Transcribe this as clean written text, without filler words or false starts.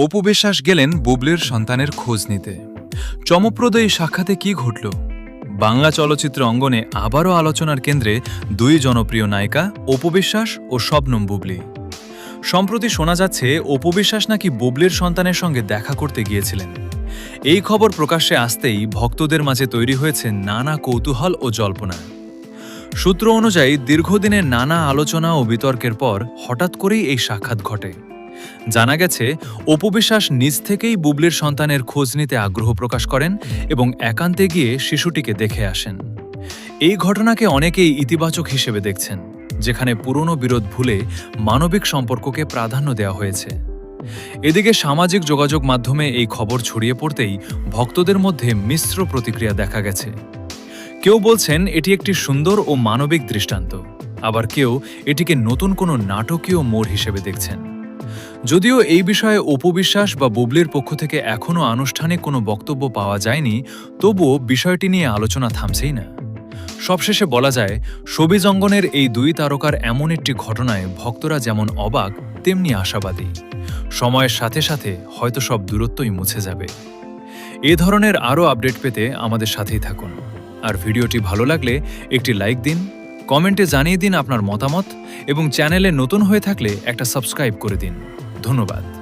অপু বিশ্বাস গেলেন বুবলির সন্তানের খোঁজ নিতে। চমকপ্রদ এই সাক্ষাতে কি ঘটল? বাংলা চলচ্চিত্র অঙ্গনে আবারও আলোচনার কেন্দ্রে দুই জনপ্রিয় নায়িকা অপু বিশ্বাস ও শবনম বুবলি। সম্প্রতি শোনা যাচ্ছে অপু বিশ্বাস নাকি বুবলির সন্তানের সঙ্গে দেখা করতে গিয়েছিলেন। এই খবর প্রকাশ্যে আসতেই ভক্তদের মাঝে তৈরি হয়েছে নানা কৌতূহল ও জল্পনা। সূত্র অনুযায়ী দীর্ঘদিনের নানা আলোচনা ও বিতর্কের পর হঠাৎ করেই এই সাক্ষাৎ ঘটে। জানা গেছে অপু বিশ্বাস নিজ থেকেই বুবলির সন্তানের খোঁজ নিতে আগ্রহ প্রকাশ করেন এবং একান্তে গিয়ে শিশুটিকে দেখে আসেন। এই ঘটনাকে অনেকেই ইতিবাচক হিসেবে দেখছেন, যেখানে পুরনো বিরোধ ভুলে মানবিক সম্পর্ককে প্রাধান্য দেওয়া হয়েছে। এদিকে সামাজিক যোগাযোগ মাধ্যমে এই খবর ছড়িয়ে পড়তেই ভক্তদের মধ্যে মিশ্র প্রতিক্রিয়া দেখা গেছে। কেউ বলছেন এটি একটি সুন্দর ও মানবিক দৃষ্টান্ত, আবার কেউ এটিকে নতুন কোনো নাটকীয় মোড় হিসেবে দেখছেন। যদিও এই বিষয়ে অপু বিশ্বাস বা বুবলির পক্ষ থেকে এখনও আনুষ্ঠানিক কোনো বক্তব্য পাওয়া যায়নি, তবুও বিষয়টি নিয়ে আলোচনা থামছেই না। সবশেষে বলা যায়, শোবিজ অঙ্গনের এই দুই তারকার এমন একটি ঘটনায় ভক্তরা যেমন অবাক তেমনি আশাবাদী। সময়ের সাথে সাথে হয়তো সব দূরত্বই মুছে যাবে। এ ধরনের আরও আপডেট পেতে আমাদের সাথেই থাকুন। আর ভিডিওটি ভালো লাগলে একটি লাইক দিন, কমেন্টে জানিয়ে দিন আপনার মতামত এবং চ্যানেলে নতুন হয়ে থাকলে একটা সাবস্ক্রাইব করে দিন। ধন্যবাদ।